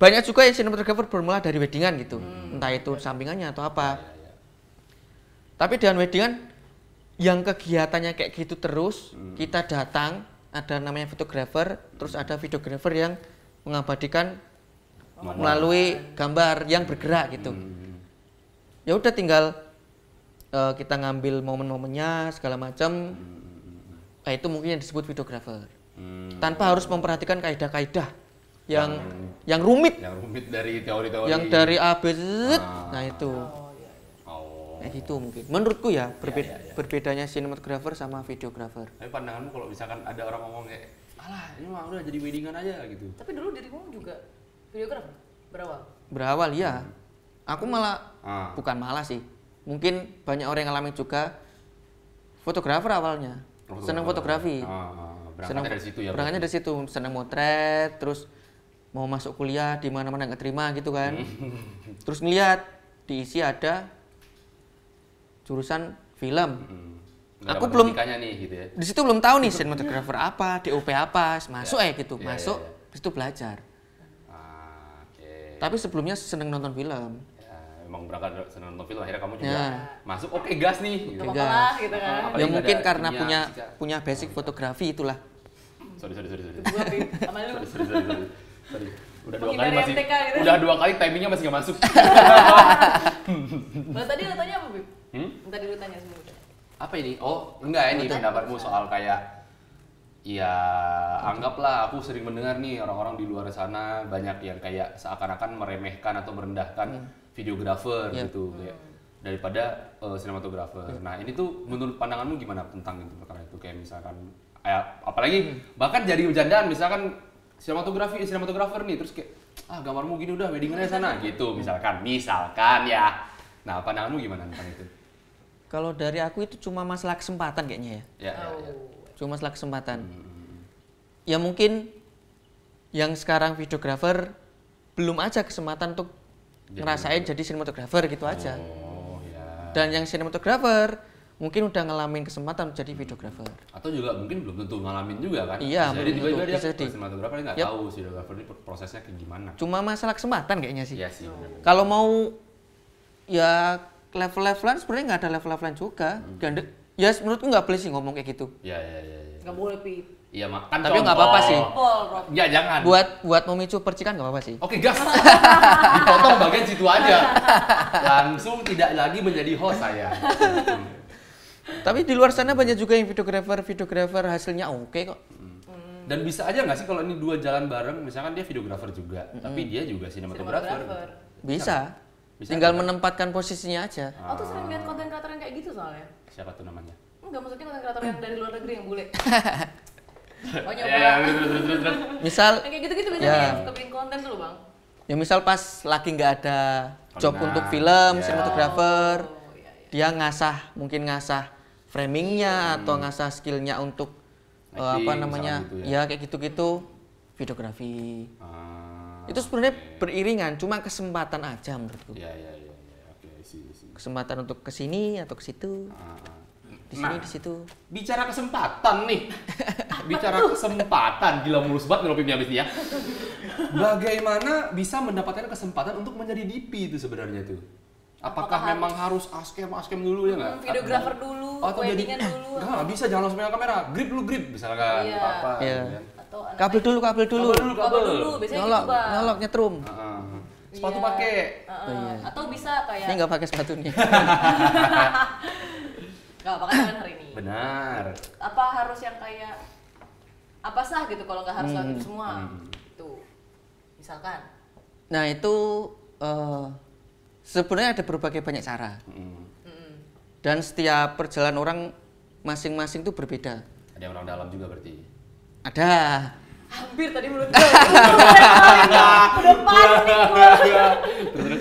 banyak juga yang cinematographer bermula dari weddingan gitu, entah itu sampingannya atau apa. Tapi dengan weddingan yang kegiatannya kayak gitu terus, kita datang, ada namanya fotografer, terus ada videografer yang mengabadikan melalui gambar yang bergerak gitu. Ya udah tinggal kita ngambil momen-momennya segala macam. Nah, itu mungkin yang disebut videografer. Tanpa harus memperhatikan kaidah-kaidah yang rumit. Yang rumit dari teori-teori. Yang dari A B Z. Nah, itu. Kayak gitu mungkin. Menurutku ya, berbedanya sinematografer sama videografer. Tapi pandanganmu kalau misalkan ada orang ngomong kayak, alah ini mah udah jadi weddingan aja gitu. Tapi dulu dirimu juga videografer berawal? Berawal ya. Aku malah, bukan malah sih. Mungkin banyak orang yang ngalamin juga fotografer awalnya. Senang fotografi. Berangkatnya dari situ ya. Berangkatnya dari situ, senang motret, terus mau masuk kuliah di mana-mana nggak terima gitu kan. Terus ngeliat diisi ada jurusan film. Aku belum nih, gitu ya. di situ belum tahu nih sinematografer apa, DOP apa, masuk gitu, masuk, di situ belajar. Tapi sebelumnya seneng nonton film. Emang berangkat seneng nonton film, akhirnya kamu juga masuk, oke gas nih. Gitu. Gas. Gitu kan. Ya mungkin karena punya basic fotografi itulah. Sorry. Sorry. Udah dua kali timingnya masih nggak masuk. Nah, tadi lu tanya apa, Bib? Tadi lu tanya sebelumnya. Apa ini? Oh, enggak ini pendapatmu soal kayak ya anggaplah aku sering mendengar nih orang-orang di luar sana banyak yang kayak seakan-akan meremehkan atau merendahkan videografer gitu kayak daripada sinematografer. Nah, ini tuh menurut pandanganmu gimana tentang itu perkara itu? Kayak misalkan apalagi bahkan jadi bercandaan misalkan sinematografer nih terus kayak gambarmu gini udah weddingannya sana gitu misalkan ya. Nah, pandanganmu gimana tentang itu? Kalau dari aku itu cuma masalah kesempatan kayaknya ya. Cuma masalah kesempatan. Ya mungkin yang sekarang videografer belum aja kesempatan untuk ngerasain jadi sinematografer gitu aja. Dan yang sinematografer mungkin udah ngalamin kesempatan jadi videografer. Atau juga mungkin belum tentu ngalamin juga kan? Iya, jadi tiba-tiba dia jadi sinematografer nggak tahu videografer ini prosesnya kayak gimana. Cuma masalah kesempatan kayaknya sih. Iya sih. Kalau mau ya level-levelan sebenarnya nggak ada level-levelan juga. Ya menurutku nggak boleh sih ngomong kayak gitu. Iya. Nggak boleh, Pi. Iya, kan tapi nggak apa-apa sih. Ya jangan. Buat memicu percikan nggak apa-apa sih. Oke, gas. Dipotong bagian situ aja. Langsung tidak lagi menjadi host saya. Tapi di luar sana banyak juga yang videografer hasilnya oke kok. Dan bisa aja nggak sih kalau ini dua jalan bareng, misalkan dia videografer juga, tapi dia juga sinematografer. Bisa. Tinggal menempatkan posisinya aja. Tuh sering lihat konten kreator yang kayak gitu soalnya. Siapa tuh namanya? Enggak, maksudnya konten kreator yang dari luar negeri yang bule. Oh, terus. Misal kayak gitu-gitu biasanya suka bikin konten tuh loh, Bang. Ya misal pas lagi nggak ada job untuk film, sinematografer, dia mungkin ngasah framingnya atau ngasah skillnya untuk gitu ya kayak gitu-gitu, videografi. Itu sebenarnya beriringan, cuma kesempatan aja menurutku. Iya. Oke, kesempatan untuk kesini atau ke situ. Di sini di situ. Bicara kesempatan nih. Kesempatan, gila mulus banget ngelopimnya abis ya. Bagaimana bisa mendapatkan kesempatan untuk menjadi DP itu sebenarnya tuh? Apakah memang harus askem dulu ya nggak? Videografer dulu, weddingan dulu. Nggak bisa, jangan langsung pegang kamera. Grip misalkan. Apa? Iya. Kabel dulu. Biasanya nyolok nyetrum. Sepatu pakai. Atau bisa kayak. Ini nggak pakai sepatunya. Nggak pakai tangan hari ini. Benar. Apa harus yang kayak apa sah gitu kalau nggak harus lagu semua. Tuh. Misalkan. Nah itu sebenarnya ada berbagai banyak cara. Dan setiap perjalanan orang masing-masing itu berbeda. Ada yang orang dalam juga berarti. Ada. Hampir tadi menurut gue. Udah panik gue.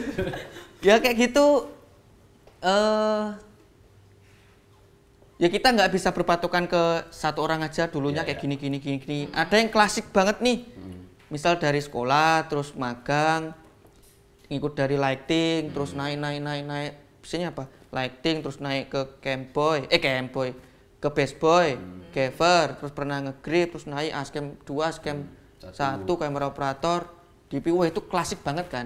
Ya kayak gitu. Ya kita nggak bisa berpatokan ke satu orang aja dulunya kayak gini. Ada yang klasik banget nih. Misal dari sekolah, terus magang, ngikut dari lighting, terus naik. Biasanya apa? Lighting, terus naik ke camboy, ke bass boy, cover, terus pernah nge-grip, terus naik ascam 2, ascam 1, kamera operator, DP wah itu klasik banget kan.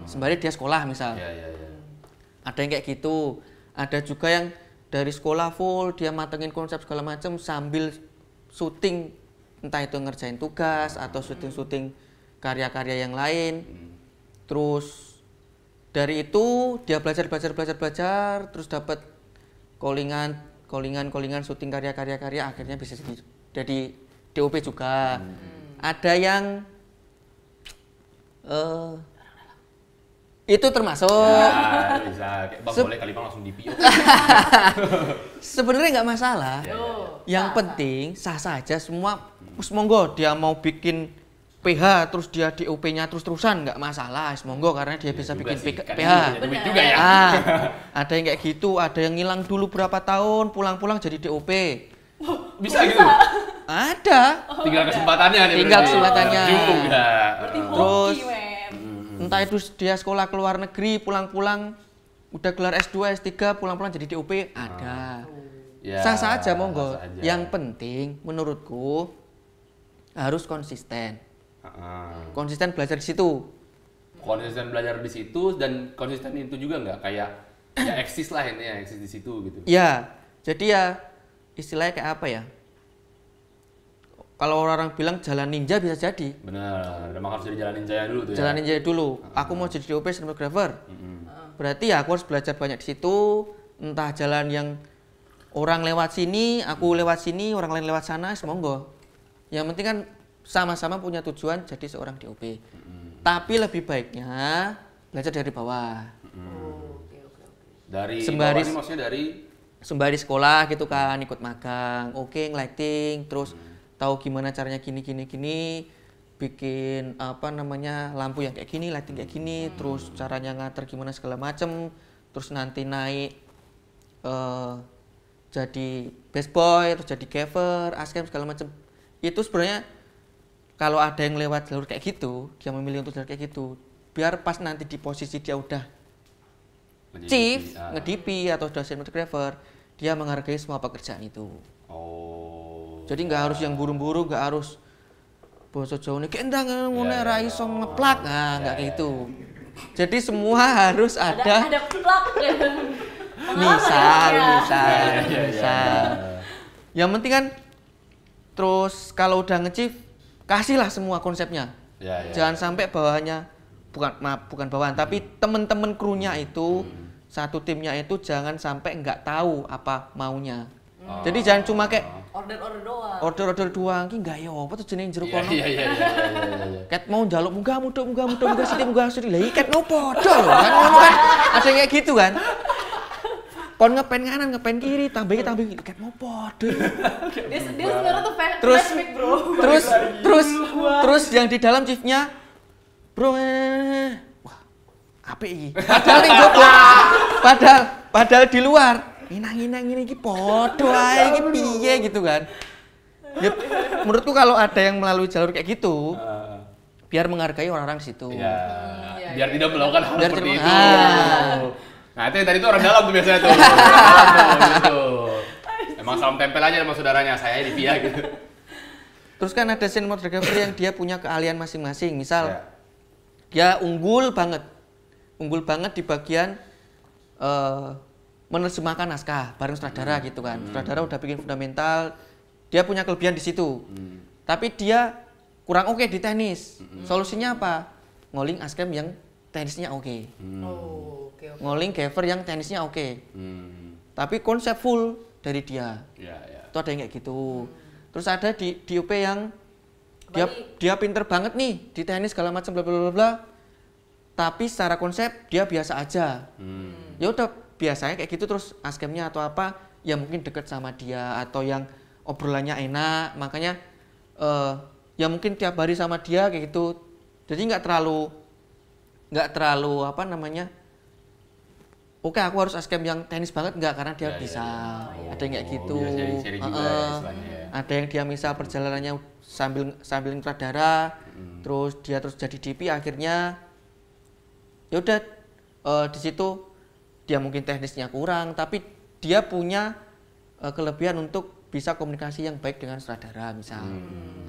Sembari dia sekolah misal. Iya. Ada yang kayak gitu. Ada juga yang dari sekolah full dia matengin konsep segala macam sambil syuting, entah itu ngerjain tugas atau syuting karya-karya yang lain. Terus dari itu dia belajar terus dapat callingan syuting karya akhirnya bisa jadi DOP juga. Ada yang itu termasuk Ya, bisa. Kayak Bang boleh kali Bang langsung DPO. sebenarnya nggak masalah. Yang penting sah saja semua. Monggo dia mau bikin PH terus dia DOP-nya terus-terusan nggak masalah, monggo karena dia bisa bikin PH. Duit juga ya. Ada yang kayak gitu, ada yang ngilang dulu berapa tahun, pulang-pulang jadi DOP. Bisa gitu. Ada. Tinggal kesempatannya nih. Tinggal berarti. kesempatannya. Juga. Berarti Terus, hoki, men. Entah itu dia sekolah ke luar negeri, pulang-pulang udah gelar S2, S3, pulang-pulang jadi DOP, ada. Ya, Sah-sah aja monggo. sah aja. Yang penting menurutku harus konsisten. Konsisten belajar di situ. Konsisten belajar di situ dan konsisten itu juga nggak kayak ya eksis lah ini ya, eksis di situ gitu. Ya, jadi ya istilahnya kayak apa ya? Kalau orang bilang jalan ninja bisa jadi. Benar, memang harus jadi jalan ninja dulu tuh ya. Jalan ninja dulu. Aku mau jadi DOP cinematographer. Berarti ya aku harus belajar banyak di situ. Entah jalan yang orang lewat sini, aku lewat sini, orang lain lewat sana, monggo. Yang penting kan sama-sama punya tujuan jadi seorang DOP. Tapi lebih baiknya belajar dari bawah. Oke. Dari Sembari- bawah ini maksudnya dari Sembari sekolah gitu kan, ikut magang, lighting, terus tahu gimana caranya gini, bikin apa namanya lampu yang kayak gini, lighting kayak gini, terus caranya ngater gimana segala macem, terus nanti naik jadi best boy, terus jadi gaffer, ascam segala macem. Itu sebenarnya kalau ada yang lewat jalur kayak gitu, dia memilih untuk jalur kayak gitu, biar pas nanti di posisi dia udah chief, nge-DP atau sudah cinematographer, dia menghargai semua pekerjaan itu. Oh. Jadi nggak harus yang buru-buru, nggak harus basa Jawa nih kendang ngono ra iso ngeplak, nggak kayak gitu. Jadi semua harus ada Ada plak. misal. Ya. Yang penting kan terus kalau udah nge-chief kasihlah semua konsepnya. Ya. Jangan sampai bawahannya bukan bawahan, tapi temen-temen krunya itu satu timnya itu jangan sampai nggak tahu apa maunya. Jadi jangan cuma kayak Order-order doang. order doang, ki nggak yo, apa tuh jenenge jero kono. Iya. Ket mau njaluk munggah sithik. Lah iki ket ngopo padha lho. Kan ngono kan. Ada yang kayak gitu kan. Kon ngepen kanan, ngepen kiri, tambah iki ket ngopo padha. Dia sebenarnya tuh Terus- flashback, bro. Terus yang di dalam chiefnya bro wah apik iki. Padahal ning jopo. Padahal di luar nginang ini iki padha ae iki piye gitu kan. Ya, menurutku kalau ada yang melalui jalur kayak gitu, biar menghargai orang-orang di situ. Ya. Biar tidak melakukan hal Biar seperti tidak- itu. Nah, itu yang tadi tuh orang dalam tuh biasanya tuh. Orang dalam tuh, gitu. Emang salam tempel aja sama saudaranya, saya di via gitu. Terus kan ada cinematographer yang dia punya keahlian masing-masing. Misal Ya. dia unggul banget di bagian menerjemahkan naskah bareng sutradara gitu kan. Sutradara udah bikin fundamental, dia punya kelebihan di situ. Tapi dia kurang oke di teknis. Solusinya apa? Ngoling askem yang teknisnya oke. Oke. Ngoling gaffer yang teknisnya oke. Tapi konsep full dari dia. Ya. Itu ada yang kayak gitu. Terus ada di DOP yang Balik. dia pinter banget nih di teknis segala macam bla bla bla bla. Tapi secara konsep dia biasa aja. Ya udah biasanya kayak gitu, terus askemnya atau apa yang mungkin deket sama dia atau yang obrolannya enak, makanya ya mungkin tiap hari sama dia kayak gitu. Jadi nggak terlalu apa namanya, oke aku harus askem yang teknis banget, nggak, karena dia bisa. Ada yang kayak gitu. Sharing juga ya, istilahnya ya. Ada yang dia misal perjalanannya sambil sutradara, terus dia terus jadi DP, akhirnya ya udah di situ dia mungkin teknisnya kurang, tapi dia punya kelebihan untuk bisa komunikasi yang baik dengan sutradara misal,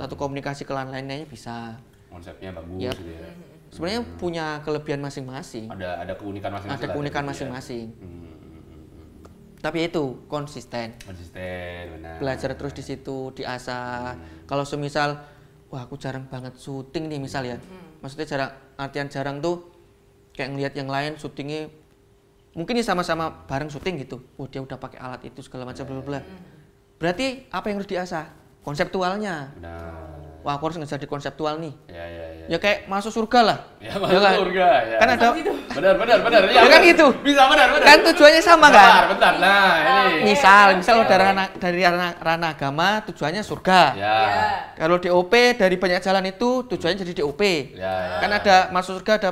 atau komunikasi ke lain-lainnya bisa. Konsepnya bagus Yap. gitu ya. Sebenarnya punya kelebihan masing-masing. Ada keunikan masing-masing. Ada lah keunikan dari itu ya. masing-masing. Tapi itu konsisten. Konsisten, benar. Belajar terus di situ, diasah. Kalau semisal, wah aku jarang banget syuting nih misal ya. Maksudnya jarang, artian jarang tuh kayak ngelihat yang lain syutingnya mungkin nih sama-sama bareng syuting gitu. Oh dia udah pakai alat itu segala macam bla bla. Berarti apa yang harus diasah? Konseptualnya. Benar. Wah aku harus ngejar di konseptual nih. Ya. Ya kayak masuk surga lah. Ya masuk kan? surga ya. Kan ada Benar. Ya kan gitu. Bisa benar. kan tujuannya sama kan? Bentar. Nah, ini. Misal dari ranah agama tujuannya surga. Ya. Kalau DOP dari banyak jalan itu tujuannya jadi DOP. Ya. Kan ada masuk surga ada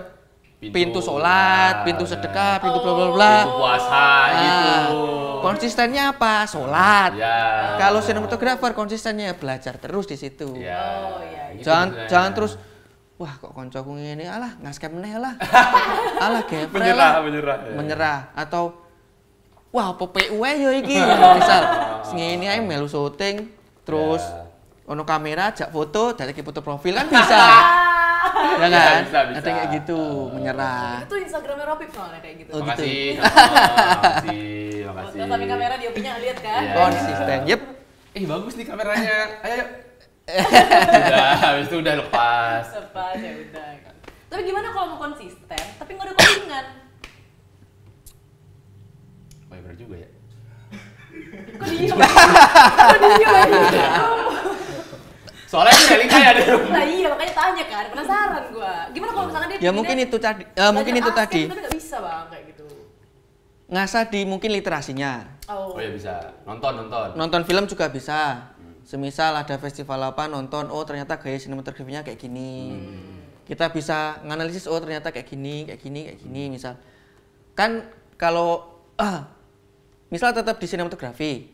pintu sholat, pintu sedekah, pintu bla bla bla. Pintu puasa gitu. Konsistennya apa? Sholat. Ya. Kalau sinematografer konsistennya belajar terus di situ. Ya. Oh, iya. Gitu Jangan sebenarnya. terus wah kok koncoku ngene alah ngaskem meneh lah. Alah geprek menyerah. lah. Ya. Menyerah atau wah apa PU ae yo iki. Misal ngene ae melu syuting terus ono kamera jak foto, dadi foto profil kan bisa. Ya kan? Bisa. Ada kayak gitu, menyerah. Itu Instagramnya Robip soalnya kayak gitu. Oh, gitu. Makasih. Tapi kamera dia punya lihat kan? Iya. Konsisten. Yep. Bagus nih kameranya. Ayo. Udah, habis itu udah lepas. Lepas ya udah. Tapi gimana kalau mau konsisten tapi nggak ada codingan? Oh ya bener juga ya. Kok diem? Kok diem? Soalnya ini Nelly kayak ada. Nah iya makanya tanya kan, penasaran gua. Gimana kalau misalnya dia Ya mungkin itu tadi, mungkin itu belajar tadi. asing, tapi nggak bisa bang kayak gitu. Ngasah di mungkin literasinya. Oh, Oh ya bisa. Nonton. Nonton film juga bisa. Semisal ada festival apa nonton, oh ternyata gaya sinematografinya kayak gini. Kita bisa nganalisis, oh ternyata kayak gini misal. Kan kalau misal tetap di sinematografi,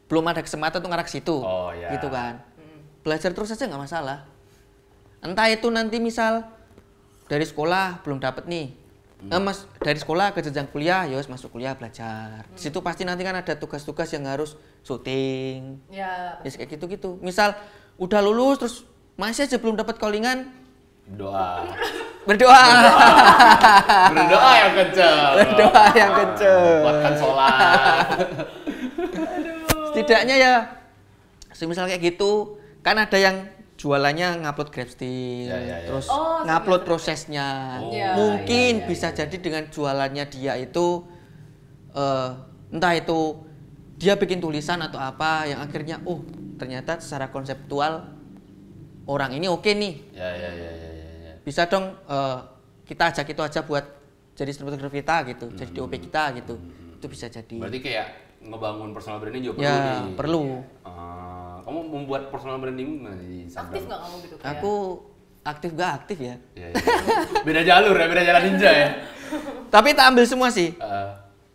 belum ada kesempatan untuk ngarah ke situ, Oh, ya. gitu kan. Belajar terus aja nggak masalah. Entah itu nanti misal dari sekolah belum dapet nih, mas dari sekolah ke jenjang kuliah, ya wes masuk kuliah belajar. Di situ pasti nanti kan ada tugas-tugas yang harus syuting, ya. ya kayak gitu-gitu. Misal udah lulus terus masih aja belum dapat callingan, Doa. berdoa. Berdoa yang kenceng. Berdoa yang kenceng. Kuatkan sholat. Setidaknya ya, semisal kayak gitu, kan ada yang jualannya ngupload Grabstill, Ya. terus Oh, ngupload sering. prosesnya. Oh, Ya, Mungkin ya. bisa jadi dengan jualannya dia itu, entah itu dia bikin tulisan atau apa yang akhirnya, oh ternyata secara konseptual orang ini oke nih, Ya. bisa dong kita ajak itu aja buat jadi sinematografer kita gitu, jadi DOP kita gitu, itu bisa jadi. Berarti kayak ngebangun personal branding juga perlu Ya nih. perlu. Kamu membuat personal branding gimana di Instagram? Aktif nggak kamu gitu? Aku aktif gak aktif ya. Ya. Beda jalur ya, beda jalan ninja ya. Tapi tak ambil semua sih. Eh,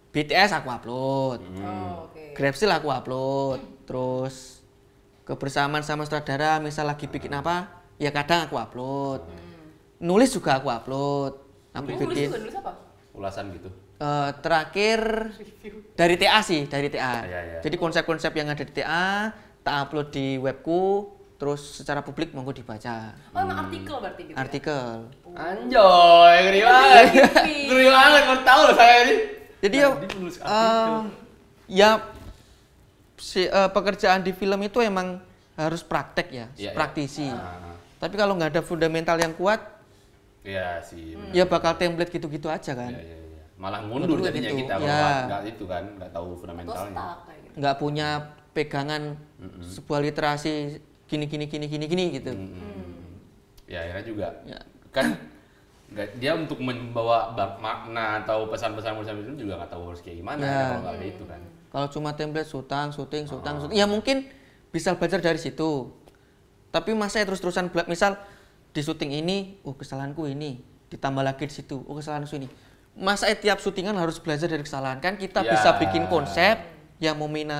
BTS aku upload, Oh, oke. Grabstill aku upload, terus kebersamaan sama sutradara misal lagi bikin apa, ya kadang aku upload. Nulis juga aku upload. Aku Nulis bikin juga, nulis apa? ulasan gitu. terakhir dari TA sih, dari TA. Ya. Jadi konsep-konsep yang ada di TA tak upload di webku, terus secara publik monggo dibaca. Oh emang artikel berarti gitu? Artikel. Anjoy, ngeri banget. Ngeri. Ngeri banget, baru tahu loh saya ini. Jadi Nah, ya, dia menulis artikel. ya pekerjaan di film itu emang harus praktek ya, Iya, iya. praktisi. Ah. Tapi kalau nggak ada fundamental yang kuat, Iya sih. ya bakal template gitu-gitu aja kan. Iya. Malah mundur Menurut jadinya gitu, kita kalau ya. nggak itu kan, nggak tahu Atau fundamentalnya. stuck kayak gitu. Nggak punya pegangan sebuah literasi gini gitu. Ya akhirnya juga Ya. kan dia untuk membawa makna atau pesan-pesan itu juga nggak tahu harus kayak gimana Ya. ya, kalau nggak ada itu kan. Kalau cuma template syuting, ya mungkin bisa belajar dari situ. Tapi masa ya terus-terusan misal di syuting ini, oh kesalahanku ini, ditambah lagi di situ, oh kesalahanku ini. Masa tiap syutingan harus belajar dari kesalahan kan kita Ya. bisa bikin konsep yang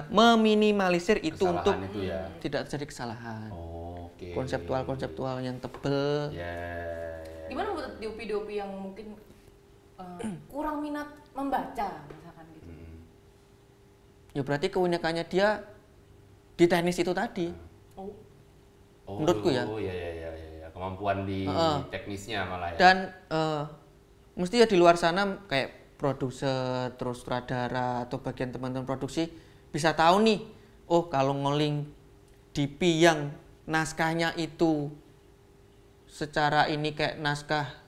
meminimalisir itu Kesalahan untuk itu ya. tidak terjadi kesalahan. Oke. Konseptual yang tebel. Ya. Gimana buat DOP yang mungkin kurang minat membaca misalkan gitu? Ya berarti keunikannya dia di teknis itu tadi. Oh, Menurutku ya. Oh iya. kemampuan di teknisnya malah ya. Dan mesti ya di luar sana kayak produser, terus sutradara atau bagian teman-teman produksi bisa tahu nih, oh kalau ngoling DP yang naskahnya itu secara ini kayak naskah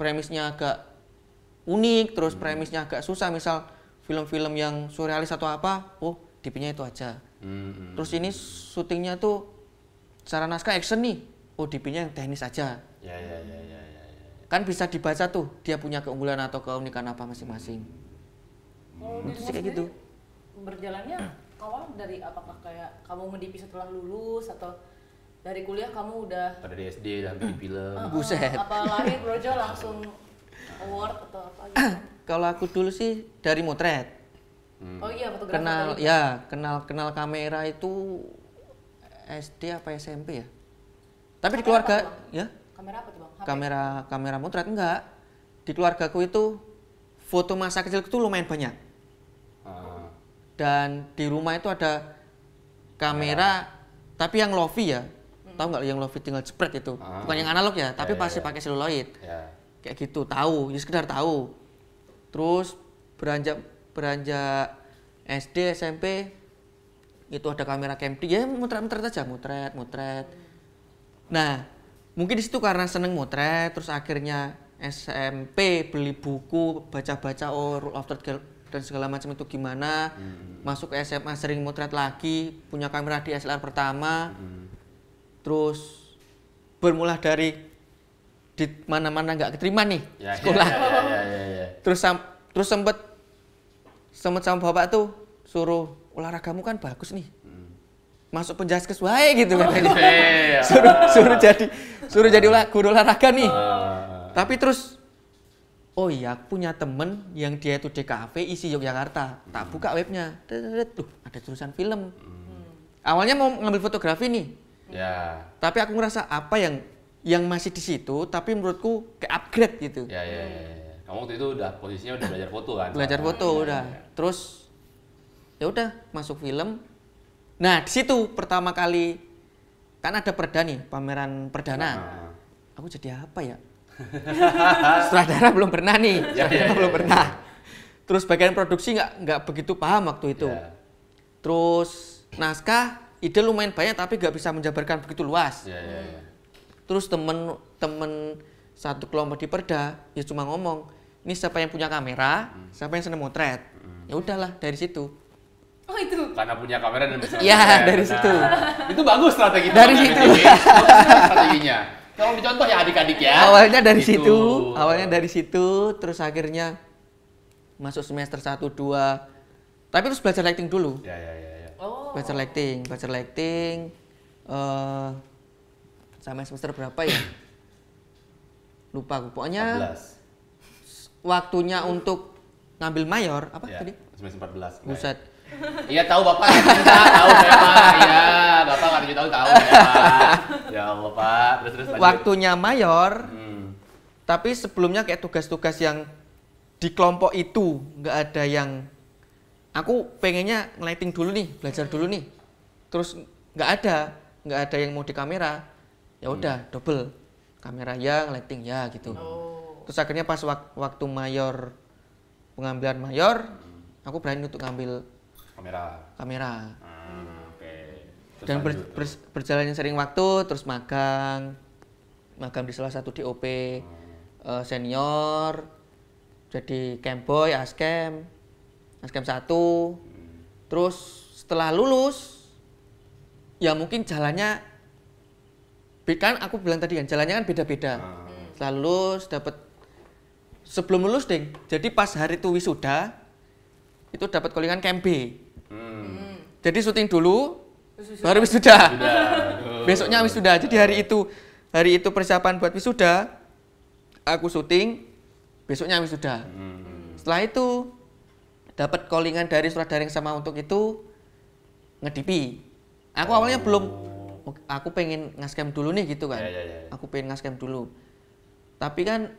premisnya agak unik, terus premisnya agak susah, misal film-film yang surrealis atau apa, oh DP-nya itu aja. Terus ini syutingnya tuh secara naskah action nih, oh DP-nya yang teknis aja. Ya. Kan bisa dibaca tuh dia punya keunggulan atau keunikan apa masing-masing. Kalau Itu sih dirimu kayak gitu. sendiri berjalannya awal dari apakah kayak kamu nge-DP setelah lulus atau dari kuliah kamu udah Dari SD udah bikin film. Buset. apa lahir Brojo langsung award atau apa gitu? Kalau aku dulu sih dari motret. Oh iya, fotografer tadi. Kenal kamera itu SD apa SMP ya? Tapi di Kamera keluarga apa, Bang? ya Kamera apa tuh Bang? HP? kamera motret enggak. Di keluargaku itu foto masa kecil itu lumayan banyak. Dan di rumah itu ada kamera tapi yang Lofi ya. Tahu nggak yang Lofi tinggal jepret itu? Bukan yang analog ya, tapi pasti pakai seluloid. Ya. Kayak gitu, tahu, ya sekedar tahu. Terus beranjak SD, SMP itu ada kamera Camdy, ya motret aja, motret. Nah, mungkin di situ karena seneng motret, terus akhirnya SMP beli buku, baca-baca rule of third dan segala macam itu gimana. Masuk ke SMA sering motret lagi, punya kamera DSLR pertama. Terus bermula dari di mana-mana nggak keterima nih sekolah. Ya. Terus sempet sama bapak tuh suruh olahragamu kan bagus nih. Masuk penjaskes wae gitu katanya. suruh jadi guru olahraga nih. Tapi terus oh iya, aku punya temen yang dia itu DKV isi Yogyakarta. Tak buka webnya. Tuh, ada jurusan film. Awalnya mau ngambil fotografi nih. Ya. Tapi aku ngerasa apa yang masih di situ, tapi menurutku kayak upgrade gitu. Ya. Kamu waktu itu udah posisinya udah belajar foto kan? Belajar foto udah. Terus ya udah masuk film. Nah, di situ pertama kali kan ada perda nih, pameran perdana. Aku jadi apa ya? Sutradara belum pernah nih. Belum pernah. Terus bagian produksi nggak begitu paham waktu itu. Ya. Terus naskah ide lumayan banyak tapi nggak bisa menjabarkan begitu luas. Ya. Terus temen satu kelompok di perda ya cuma ngomong, ini siapa yang punya kamera, siapa yang seneng motret. Ya udahlah dari situ. Oh itu. Karena punya kamera dan bisa. Iya, dari situ. Itu bagus strategi. Dari situ. Strateginya. Tolong dicontoh ya adik-adik ya. Awalnya dari Gitu. situ, terus akhirnya masuk semester 1 2. Tapi terus belajar lighting dulu. Ya. Oh. Belajar lighting sampai semester berapa ya? Lupa aku. Pokoknya 14. waktunya untuk ngambil mayor apa Ya, tadi? semester 14. Buset. Iya tahu Bapak, tahu saya Pak. Iya, Bapak nggak tahu ya Pak. Ya Allah Pak. Terus lanjut. Waktunya mayor, Tapi tapi sebelumnya kayak tugas-tugas yang di kelompok itu nggak ada yang aku pengennya ngelighting dulu nih, belajar dulu nih. Terus nggak ada yang mau di kamera. Ya udah double kamera ya, ngelighting ya gitu. Terus akhirnya pas waktu mayor, pengambilan mayor, aku berani untuk ngambil kamera. Oke. Terus Dan lanjut. berjalannya sering waktu, terus magang di salah satu DOP senior, jadi camboy, askem 1. Terus setelah lulus, ya mungkin jalannya, kan aku bilang tadi kan jalannya kan beda-beda. Setelah lulus sebelum lulus deh, jadi pas hari itu wisuda, itu dapat callingan Camp B. Jadi syuting dulu, baru wisuda. Besoknya wisuda. Jadi hari itu persiapan buat wisuda, aku syuting, besoknya wisuda. Setelah itu dapat callingan dari sutradara yang sama untuk itu nge-DP. Aku awalnya belum, aku pengen ngascam dulu nih gitu kan. Ya. Aku pengen ngascam dulu. Tapi kan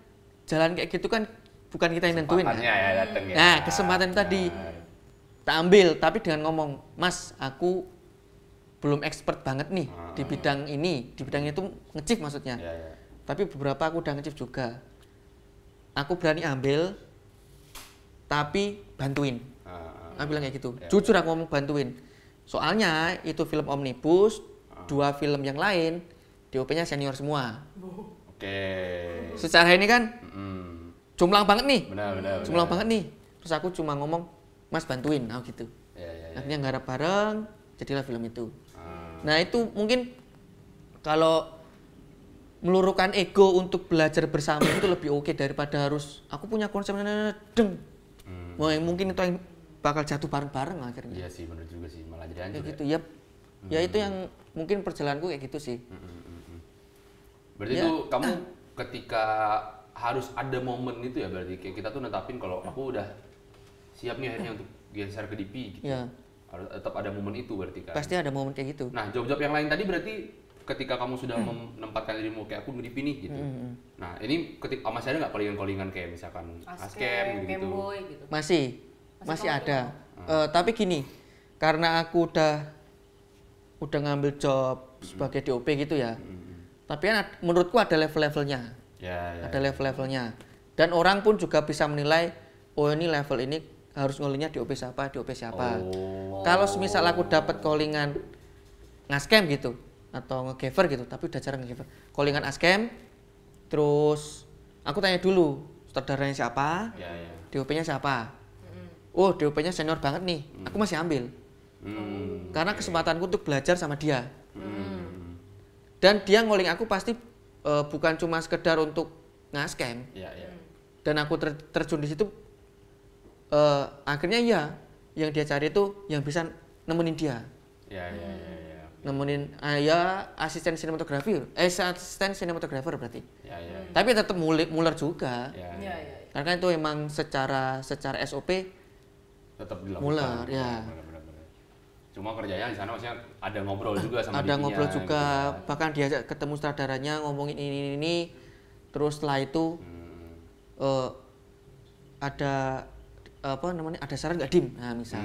jalan kayak gitu kan bukan kita yang nentuin kan. Ya, dateng, ya. Nah, kesempatan tadi tak ambil, tapi dengan ngomong, Mas, aku belum expert banget nih di bidang ini, di bidang itu nge-chief maksudnya. Tapi beberapa aku udah nge-chief juga. Aku berani ambil, tapi bantuin. Aku bilang kayak gitu. Jujur aku ngomong bantuin. Soalnya itu film omnibus, 2 film yang lain DOP-nya senior semua. Oke. Secara ini kan jomplang banget nih. Benar. Jomplang banget nih. Terus aku cuma ngomong, Mas bantuin, aku gitu. Akhirnya nggarap bareng, jadilah film itu. Nah itu mungkin kalau meluruhkan ego untuk belajar bersama itu lebih oke daripada harus aku punya konsep deng. Wah, mungkin itu yang bakal jatuh bareng-bareng akhirnya. Iya sih, benar juga sih, malah jadi hancur. Kayak gitu, ya. Ya itu yang mungkin perjalananku kayak gitu sih. Berarti itu kamu ketika harus ada momen itu ya, berarti kayak kita tuh netapin kalau aku udah siap nih akhirnya untuk geser ke DP gitu. Ya. Harus tetap ada momen itu berarti kan. Pasti ada momen kayak gitu. Nah, job-job yang lain tadi berarti ketika kamu sudah menempatkan dirimu kayak aku di nih gitu. Nah, ini ketika masih ada nggak callingan-callingan kayak misalkan Askem gitu. Gameboy gitu. Masih ada. Tapi gini, karena aku udah ngambil job sebagai DOP gitu ya. Tapi kan menurutku ada level-levelnya. Ada level-levelnya. Dan orang pun juga bisa menilai, oh ini level ini harus ngolingnya DOP siapa. Kalau semisal aku dapat callingan ngaskem gitu atau ngegaver gitu, tapi udah jarang ngegaver. Callingan askem, terus aku tanya dulu sutradaranya siapa, DOP-nya siapa. Oh DOP-nya senior banget nih, aku masih ambil. Karena kesempatanku untuk belajar sama dia. Dan dia ngoling aku pasti bukan cuma sekedar untuk ngaskem. Dan aku terjun di situ, akhirnya ya yang dia cari itu yang bisa nemenin dia. Nemenin asisten sinematografi, asisten sinematografer berarti. Tapi tetap muler juga. Karena itu emang secara SOP tetap dilakukan. Muler, ya. Benar. Cuma kerjanya di sana maksudnya ada ngobrol juga sama ada ngobrol juga, gitu. bahkan dia ketemu sutradaranya ngomongin ini. Terus setelah itu ada apa namanya? Ada saran nggak Dim? Nah, misal.